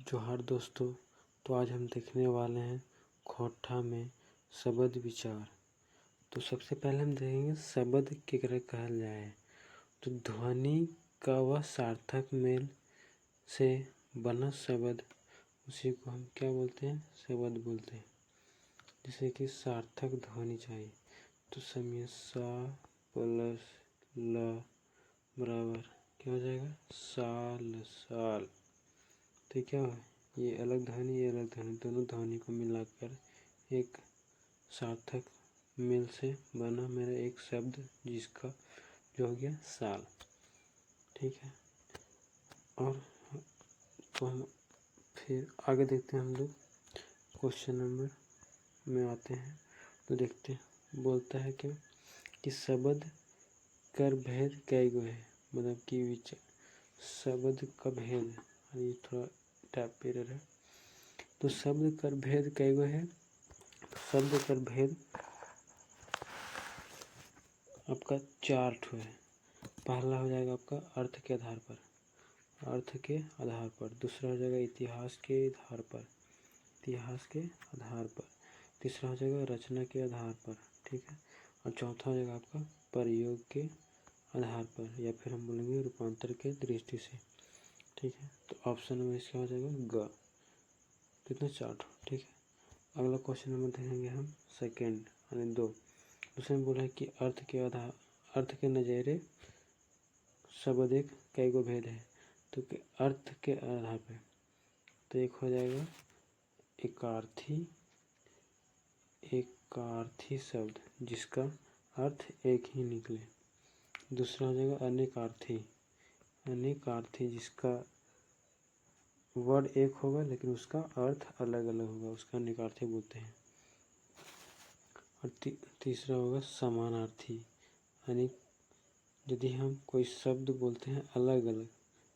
जोहार दोस्तों। तो आज हम देखने वाले हैं खोटा में शब्द विचार। तो सबसे पहले हम देखेंगे शब्द केकरा कहल जाए। तो ध्वनि का वह सार्थक मेल से बना शब्द, उसी को हम क्या बोलते हैं? शब्द बोलते हैं। जैसे कि सार्थक ध्वनि चाहिए तो समझिए सा प्लस ल बराबर क्या हो जाएगा? साल साल। तो क्या है? ये अलग ध्वनि, ये अलग ध्वनि, दोनों ध्वनि को मिलाकर एक सार्थक मेल से बना मेरा एक शब्द, जिसका जो हो गया साल। ठीक है। और तो हम फिर आगे देखते हैं। हम लोग क्वेश्चन नंबर में आते हैं। तो देखते हैं, बोलता है क्या कि शब्द कर भेद कै गो है। मतलब कि शब्द का भेद, ये थोड़ा टाइप एरर है। तो शब्द कर भेद कै गो है? शब्द कर भेद आपका 4 ठो है। पहला हो जाएगा आपका अर्थ के आधार पर, अर्थ के आधार पर। दूसरा हो जाएगा इतिहास के आधार पर, इतिहास के आधार पर। तीसरा हो जाएगा रचना के आधार पर। ठीक है। और चौथा हो जाएगा आपका प्रयोग के आधार पर, या फिर हम बोलेंगे रूपांतर के दृष्टि से। ठीक है। तो ऑप्शन में इसका हो जाएगा ग। कितना? 4 ठो। ठीक है। अगला क्वेश्चन नंबर देखेंगे हम सेकेंड यानी 2। दूसरे में बोला है कि अर्थ के आधार, अर्थ के नज़रिए शब्द एक कई गो भेद है। तो अर्थ के आधार पे तो एक हो जाएगा एकार्थी, एकार्थी शब्द जिसका अर्थ एक ही निकले। दूसरा हो जाएगा अनेकार्थी, अनेकार्थी जिसका वर्ड एक होगा लेकिन उसका अर्थ अलग अलग होगा, उसका अनेकार्थी बोलते हैं। और तीसरा होगा समानार्थी, यानी यदि हम कोई शब्द बोलते हैं अलग अलग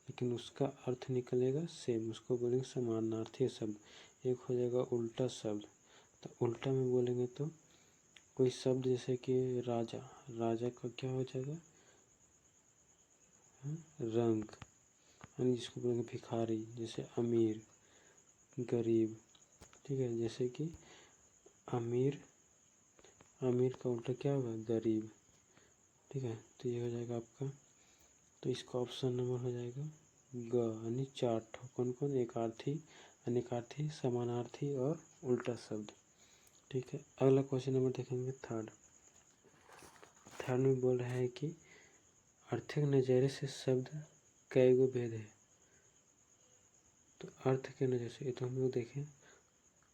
लेकिन उसका अर्थ निकलेगा सेम, उसको बोलेंगे समानार्थी शब्द। एक हो जाएगा उल्टा शब्द। तो उल्टा में बोलेंगे तो कोई शब्द जैसे कि राजा, राजा का क्या हो जाएगा? रंग, यानी जिसको बोलेंगे भिखारी। जैसे अमीर, गरीब। ठीक है। जैसे कि अमीर, अमीर का उल्टा क्या होगा? गरीब। ठीक है। तो ये हो जाएगा आपका, तो इसका ऑप्शन नंबर हो जाएगा ग, यानी 4 ठो। कौन कौन? एकार्थी, अनेकार्थी, समानार्थी और उल्टा शब्द। ठीक है। अगला क्वेश्चन नंबर देखेंगे थर्ड। थर्ड में बोल रहा है कि आर्थिक नज़रिए से शब्द कई गो भेद है। तो अर्थ के नज़र से, ये तो हम लोग देखें।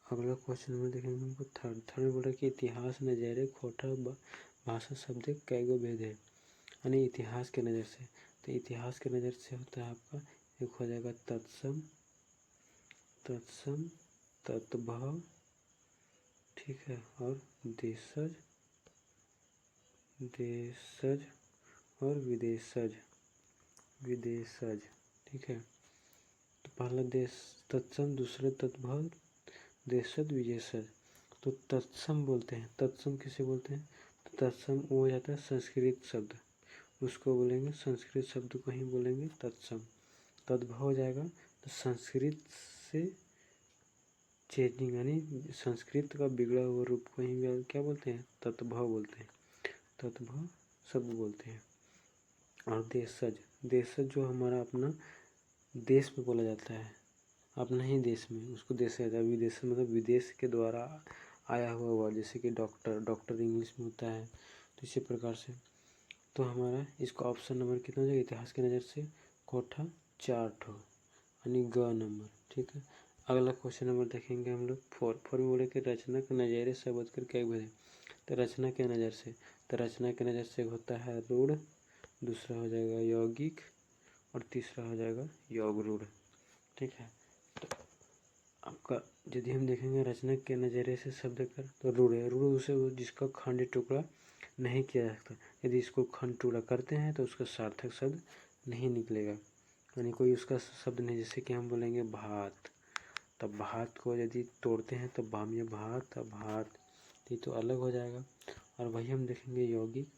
अगला क्वेश्चन नंबर देखेंगे हमको थर्ड। थर्ड में बोल रहा है कि इतिहास नज़रिए खोटा भाषा शब्द कई गो भेद है, यानी इतिहास के नज़र से। तो इतिहास के नज़र से होता है आपका, एक हो जाएगा तत्सम, तत्सम, तत्भव। ठीक है। और देशज, देशज और विदेशज, विदेशज। ठीक है। तो पहला देश तत्सम, दूसरा तत्भव, देशज, विदेशज। तो तत्सम बोलते हैं। तत्सम किसे बोलते हैं? तो तत्सम वो हो जाता है संस्कृत शब्द, उसको बोलेंगे, संस्कृत शब्द को ही बोलेंगे तत्सम। तद्भव हो जाएगा तो संस्कृत से चेंजिंग, यानी संस्कृत का बिगड़ा हुआ रूप को ही क्या बोलते हैं? तत्भव बोलते हैं, तत्भव शब्द बोलते हैं। और देशज, देशज जो हमारा अपना देश में बोला जाता है, अपना ही देश में, उसको देशज। विदेश मतलब विदेश के द्वारा आया हुआ वर्ड, जैसे कि डॉक्टर, डॉक्टर इंग्लिश में होता है। तो इसी प्रकार से तो हमारा इसका ऑप्शन नंबर कितना हो जाएगा? इतिहास की नज़र से कोठा 4 ठो, यानी ग नंबर। ठीक है। अगला क्वेश्चन नंबर देखेंगे हम लोग 4 में बोले कि रचना के नज़रिए शब्द कर क्या भेद है। तो रचना के नज़र से, तो रचना के नज़र से होता है रूढ़, दूसरा हो जाएगा यौगिक और तीसरा हो जाएगा योग रूढ़। ठीक है। तो आपका यदि हम देखेंगे रचना के नज़रिए से शब्द कर, तो रूढ़ है। रूढ़ उसे जिसका खंड टुकड़ा नहीं किया जा सकता। यदि इसको खंड टुकड़ा करते हैं तो उसका सार्थक शब्द नहीं निकलेगा, यानी कोई उसका शब्द नहीं। जैसे कि हम बोलेंगे भात, तब भात को यदि तोड़ते हैं तो भाम्य भात, भात, ये तो अलग हो जाएगा। और वही हम देखेंगे यौगिक,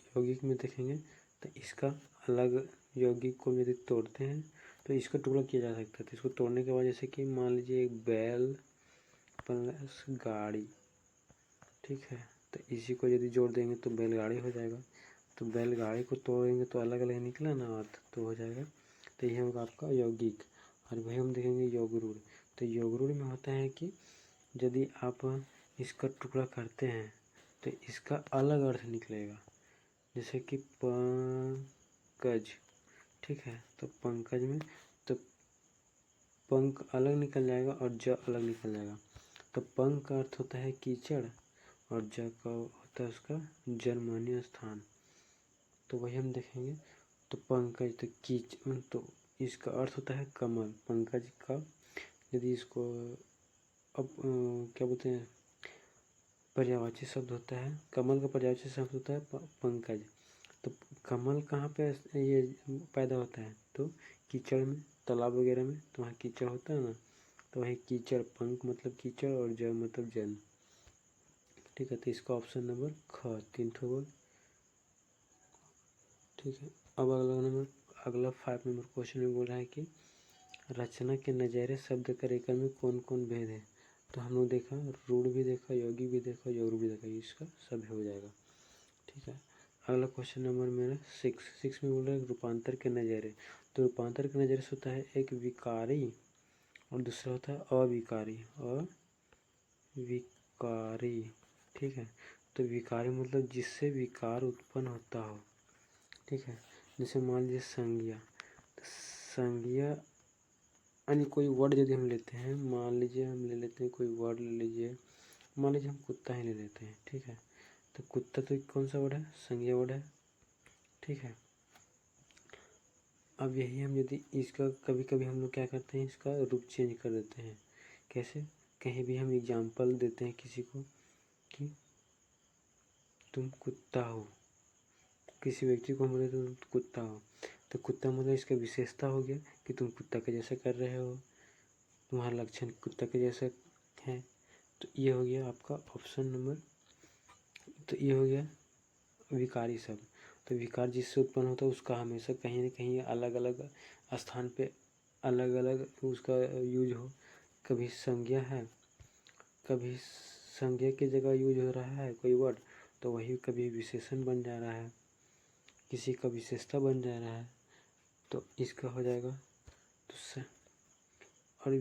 यौगिक में देखेंगे तो इसका अलग, यौगिक को यदि तोड़ते हैं तो इसका टुकड़ा किया जा सकता है। तो इसको तोड़ने के बाद जैसे कि मान लीजिए एक बैल प्लस गाड़ी, ठीक है, तो इसी को यदि जोड़ देंगे तो बैलगाड़ी हो जाएगा। तो बैलगाड़ी को तोड़ेंगे तो अलग अलग निकला ना अर्थ, तो हो जाएगा। तो यह होगा आपका यौगिक। और वही हम देखेंगे योगरूढ़। तो योगरूढ़ में होता है कि यदि आप इसका टुकड़ा करते हैं तो इसका अलग अर्थ निकलेगा, जैसे कि पंकज, ठीक है, तो पंकज में तो पंख अलग निकल जाएगा और ज अलग निकल जाएगा। तो पंख का अर्थ होता है कीचड़ और ज का होता है उसका जन्मनीय स्थान। तो वही हम देखेंगे। तो पंकज तो कीच, तो इसका अर्थ होता है कमल। पंकज का यदि इसको अब क्या बोलते हैं, पर्यायवाची शब्द होता है, कमल का पर्यायवाची शब्द होता है पंकज। तो कमल कहाँ पे ये पैदा होता है, तो कीचड़ में, तालाब वगैरह में, तो वहाँ कीचड़ होता है ना, तो वही कीचड़, पंख मतलब कीचड़ और ज मतलब जल, ठीक है। तो इसका ऑप्शन नंबर ख, 3 ठो बोल, ठीक है। अब अगला 5 नंबर क्वेश्चन में बोल रहा है कि रचना के नज़ारे शब्द का रेखा में कौन कौन भेद है। तो हम लोग देखा, रूढ़ भी देखा, योगी भी देखा, योगरूढ़ भी देखा, इसका सब हो जाएगा, ठीक है। अगला क्वेश्चन नंबर मेरा 6 में बोल रहा है रूपांतर के नज़ारे। तो रूपांतर के नज़ारे से होता है एक विकारी और दूसरा होता है अविकारी। अविकारी, ठीक है। तो विकारी मतलब जिससे विकार उत्पन्न होता हो, ठीक है। जैसे मान लीजिए संज्ञा, तो संज्ञा यानी कोई वर्ड यदि हम लेते हैं, मान लीजिए हम ले लेते हैं कोई वर्ड ले लीजिए, मान लीजिए हम कुत्ता ही ले लेते हैं, ठीक है। तो कुत्ता तो कौन सा वर्ड है, संज्ञा वर्ड है, ठीक है। अब यही हम यदि इसका कभी कभी हम लोग क्या करते हैं, इसका रूप चेंज कर देते हैं। कैसे, कहीं भी हम एग्जाम्पल देते हैं किसी को कि तुम कुत्ता हो, किसी व्यक्ति को हम बोले तो तुम कुत्ता हो, तो कुत्ता मतलब इसका विशेषता हो गया कि तुम कुत्ता के जैसा कर रहे हो, तुम्हारा लक्षण कुत्ता के जैसा है। तो ये हो गया आपका ऑप्शन नंबर, तो ये हो गया विकारी शब्द। तो विकार जिससे उत्पन्न होता है उसका हमेशा कहीं न कहीं अलग अलग स्थान पे अलग अलग उसका यूज हो। कभी संज्ञा है, कभी संज्ञा की जगह यूज हो रहा है कोई वर्ड, तो वही कभी विशेषण बन जा रहा है, किसी का विशेषता बन जा रहा है, तो इसका हो जाएगा। तो और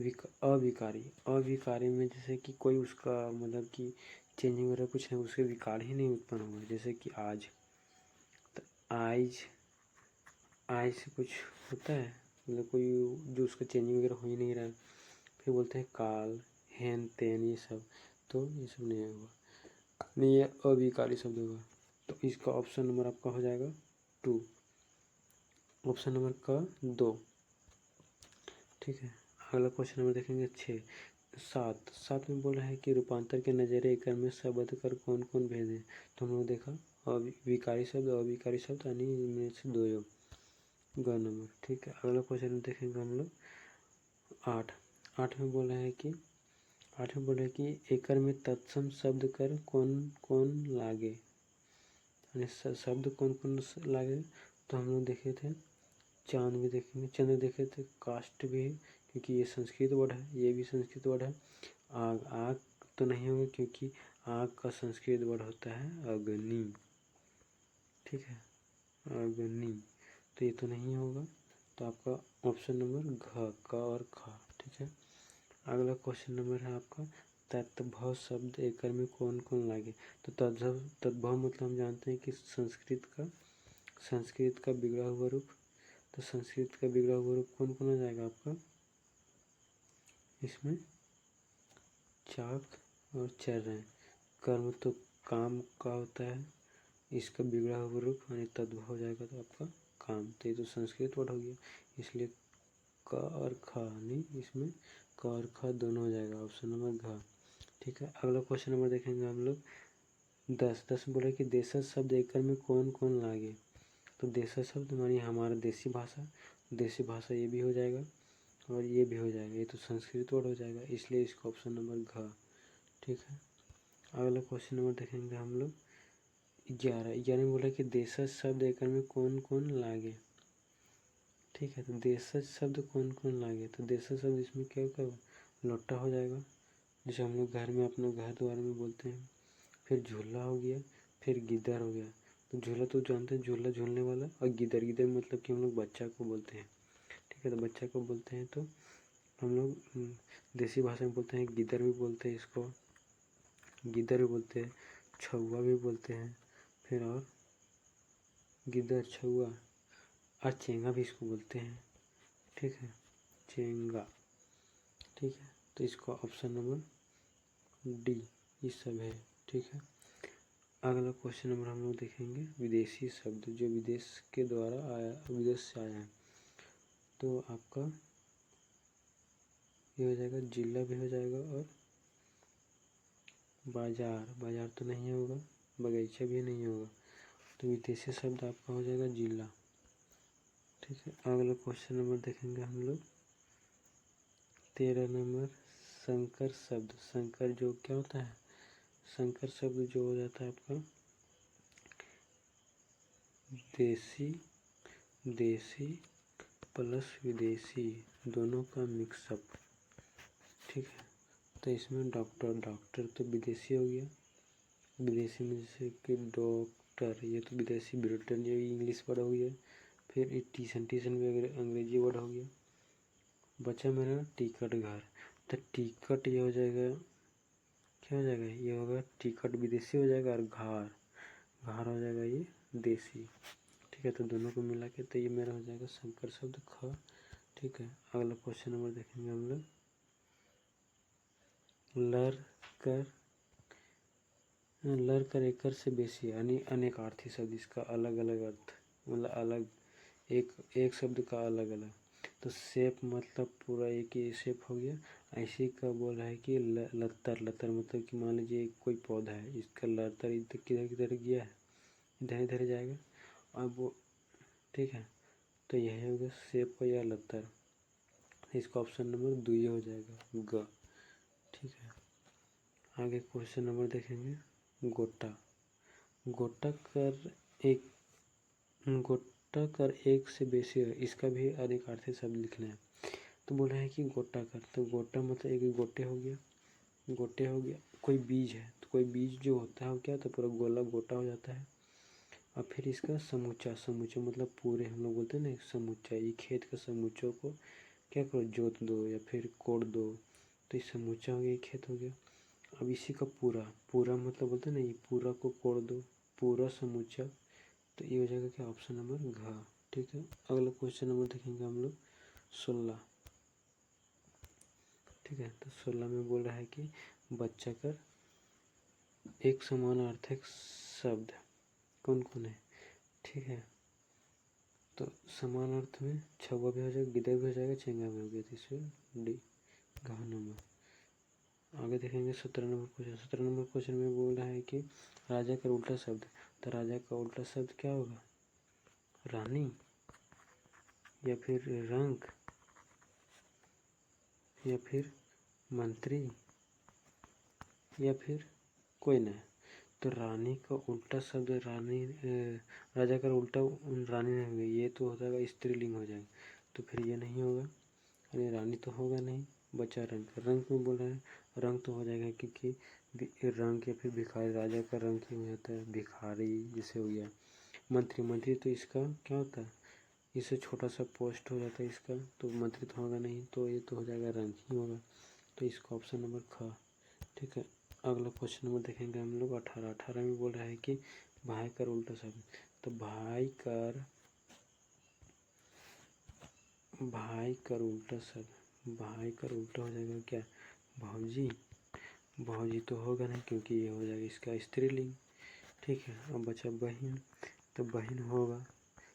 अविकारी, अविकारी में जैसे कि कोई उसका मतलब कि चेंजिंग वगैरह कुछ है, उसके विकार ही नहीं उत्पन्न हुआ, जैसे कि आज, तो आज से कुछ होता है, मतलब कोई जो उसका चेंजिंग वगैरह हो ही नहीं रहा है। फिर बोलते हैं काल, हेन तेन, ये सब, तो ये सब नहीं होगा, नहीं, ये अविकारी शब्द होगा। तो इसका ऑप्शन नंबर आपका हो जाएगा 2, ऑप्शन नंबर का 2, ठीक है। अगला क्वेश्चन नंबर देखेंगे 7 में बोल रहा है कि रूपांतर के नज़रिए एक में शब्द कर कौन कौन भेद है। तो हम लोग देखा विकारी शब्द, अविकारी शब्द, यानी इनमें से 2 योग, ग नंबर, ठीक है। अगला क्वेश्चन देखेंगे हम लोग 8 में बोल रहा है कि 8 में बोल रहा है कि एकर में तत्सम शब्द कर कौन कौन लागे, यानी शब्द कौन कौन लागे। तो हम लोग देखे थे चांद भी देखेंगे, चंद्र देखे थे, काष्ठ भी है क्योंकि ये संस्कृत वर्ड है, ये भी संस्कृत वर्ड है। आग, आग तो नहीं होगा क्योंकि आग का संस्कृत वर्ड होता है अग्नि, ठीक है, अग्नि, तो ये तो नहीं होगा। तो आपका ऑप्शन नंबर घ, क और ख, ठीक है। अगला क्वेश्चन नंबर है आपका तद्भव शब्द एकर में कौन कौन लागे। तो तद्भव मतलब हम जानते हैं कि संस्कृत का बिगड़ा हुआ रूप। तो संस्कृत का बिगड़ा हुआ रूप कौन कौन आ जाएगा आपका इसमें, चाक और चर है। कर्म तो काम का होता है, इसका बिगड़ा हुआ रूप यानी तद्भव हो जाएगा तो आपका काम। तो ये तो संस्कृत वर्ड हो गया, इसलिए क और ख, यानी इसमें क और ख दोनों हो जाएगा, ऑप्शन नंबर घ, ठीक है। अगला क्वेश्चन नंबर देखेंगे हम लोग 10 बोले कि देशज शब्द एकर में कौन कौन लागे। तो देशज शब्द मानी हमारा देसी भाषा ये भी हो जाएगा और ये भी हो जाएगा, ये तो संस्कृत वर्ड हो जाएगा, इसलिए इसका ऑप्शन नंबर घ, ठीक है। अगला क्वेश्चन नंबर देखेंगे हम लोग 11 में बोला कि देशज शब्द एकर में कौन कौन लागे। ठीक है। तो देशज शब्द कौन कौन लागे, तो देशज शब्द इसमें क्या होगा, लोटा हो जाएगा, जैसे हम लोग घर में अपने घर द्वार में बोलते हैं। फिर झूला हो गया, फिर गिद्दर हो गया। तो झूला तो जानते हैं, झूला झूलने वाला, और गिद्दर गिद्दर मतलब कि हम लोग बच्चा को बोलते हैं। ठीक है, तो बच्चा को बोलते हैं तो हम लोग देसी भाषा में बोलते हैं, गिद्दर भी बोलते हैं इसको, गिद्दर भी बोलते हैं, छौआ भी बोलते हैं। फिर और गिद्दर, छौआ और चेंगा भी इसको बोलते हैं। ठीक है, चेंगा। ठीक है, तो इसका ऑप्शन नंबर डी ये सब है। ठीक है, अगला क्वेश्चन नंबर हम लोग देखेंगे विदेशी शब्द जो विदेश के द्वारा आया, विदेश से आया है। तो आपका ये हो जाएगा, जिला भी हो जाएगा, और बाजार, बाजार तो नहीं होगा, बगीचा भी नहीं होगा। तो विदेशी शब्द आपका हो जाएगा जिला। ठीक है, अगला क्वेश्चन नंबर देखेंगे हम लोग 13 नंबर, संकर शब्द। संकर जो क्या होता है, संकर शब्द जो हो जाता है आपका देसी, देसी प्लस विदेशी दोनों का मिक्सअप। ठीक है, तो इसमें डॉक्टर, डॉक्टर तो विदेशी हो गया, विदेशी में जैसे कि डॉक्टर, ये तो विदेशी, ब्रिटेन ये इंग्लिश वर्ड हो गया। फिर टीशन, टीशन भी अंग्रेजी वर्ड हो गया। बचा मेरा टिकट घर, तो टिकट ये हो जाएगा, क्या हो जाएगा, ये होगा टिकट विदेशी हो जाएगा, और घर, घर हो जाएगा ये देसी। ठीक है, तो दोनों को मिला के तो ये मेरा हो जाएगा संकर शब्द ख। ठीक है, अगला क्वेश्चन नंबर देखेंगे हम लोग लर कर, लर कर एकर से बेसी यानी अनेकार्थी शब्द, इसका अलग अलग अर्थ, मतलब अलग एक शब्द का अलग अलग। तो शेप मतलब पूरा एक ही शेप हो गया। ऐसे का बोल रहा है कि लतर, लतर मतलब कि मान लीजिए कोई पौधा है, इसका लतर इधर किधर किधर गया है, इधर इधर जाएगा। अब वो, ठीक है, तो यही होगा शेप हो या लतर। इसका ऑप्शन नंबर 2 हो जाएगा ग। ठीक है, आगे क्वेश्चन नंबर देखेंगे गोटा। गोटा कर एक, गोटा कर एक से बेसी है, इसका भी अधिकार्थी शब्द लिखना है। तो बोल रहा है कि गोटा कर, तो गोटा मतलब एक गोटे हो गया, गोटे हो गया, कोई बीज है, तो कोई बीज जो होता है वो क्या, तो पूरा गोला गोटा हो जाता है। और फिर इसका समूचा, समूचा मतलब पूरे, हम लोग बोलते हैं ना समूचा, ये खेत के समूचों को क्या करो, जोत दो या फिर कोड़ दो, तो ये समूचा हो गया, खेत हो गया। अब इसी का पूरा, पूरा मतलब बोलते हैं ना, ये पूरा को कोड़ दो, पूरा समूचा, तो ये हो जाएगा क्या, ऑप्शन नंबर घ। ठीक है, अगला क्वेश्चन नंबर देखेंगे हम लोग 16। ठीक है, तो 16 में बोल रहा है कि बच्चा कर एक समानार्थक शब्द कौन कौन है। ठीक है, तो समान अर्थ में छवा भी हो जाएगा, गिद्दर भी हो जाएगा, चेंगा भी हो गया, तो इसमें डी घ नंबर। आगे देखेंगे 17 नंबर क्वेश्चन। 17 नंबर क्वेश्चन में बोल रहा है कि राजा का उल्टा शब्द, तो राजा का उल्टा शब्द क्या होगा, रानी, या फिर रंक, या फिर मंत्री, या फिर कोई नहीं। तो रानी का उल्टा शब्द रानी, राजा का उल्टा रानी नहीं होगा, ये तो हो जाएगा स्त्रीलिंग हो जाएगा, तो फिर ये नहीं होगा, यानी रानी तो होगा नहीं। बचा रंग, रंग में बोल रहा है, रंग तो हो जाएगा क्योंकि रंग या फिर भिखारी, राजा का रंग ही हो जाता है, भिखारी जैसे हो गया। मंत्री, मंत्री तो इसका क्या होता है, इससे छोटा सा पोस्ट हो जाता है इसका, तो मंत्री तो होगा नहीं, तो ये तो हो जाएगा रंग ही होगा, तो इसका ऑप्शन नंबर ख। ठीक है, अगला क्वेश्चन नंबर देखेंगे हम लोग 18। 18 में बोल रहा है कि भाई कर उल्टा शब्द, तो भाई कर, भाई कर उल्टा शब्द, भाई कर उल्टा हो जाएगा क्या, भौजी, भौजी तो होगा नहीं क्योंकि ये हो जाएगा इसका स्त्रीलिंग। ठीक है, अब बचा बहन, तो बहन होगा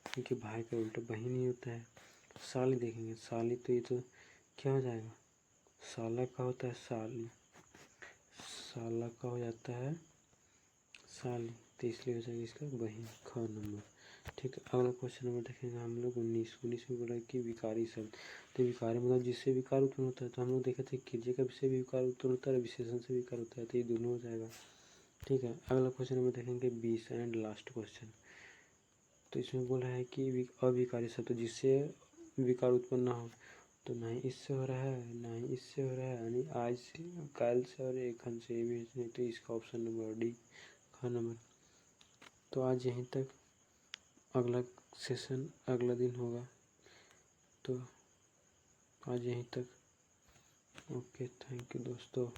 क्योंकि भाई का उल्टा बहन ही होता है। साली देखेंगे, साली तो ये तो क्या हो जाएगा, साला का होता है साली, साला का हो जाता है साली, तो इसलिए हो जाएगा इसका बहन, ख नंबर। ठीक है, अगला क्वेश्चन नंबर देखेंगे हम लोग 19। 19 में बोला कि विकारी शब्द, तो विकारी मतलब जिससे विकार उत्पन्न होता है, तो हम लोग देखे थे क्रिया का से भी विकार उत्पन्न होता है, विशेषण से विकार होता है, तो ये दोनों हो जाएगा। ठीक है, अगला क्वेश्चन नंबर देखेंगे 20 एंड लास्ट क्वेश्चन। तो इसमें बोला है कि अविकारी शब्द जिससे विकार उत्पन्न ना हो। तो ना ही इससे हो रहा है ना ही इससे हो रहा है, यानी आज से कल से और एक खन से भी नहीं, तो इसका ऑप्शन नंबर डी ख नंबर। तो आज यहीं तक, अगला सेशन अगला दिन होगा। तो आज यहीं तक। ओके, थैंक यू दोस्तों।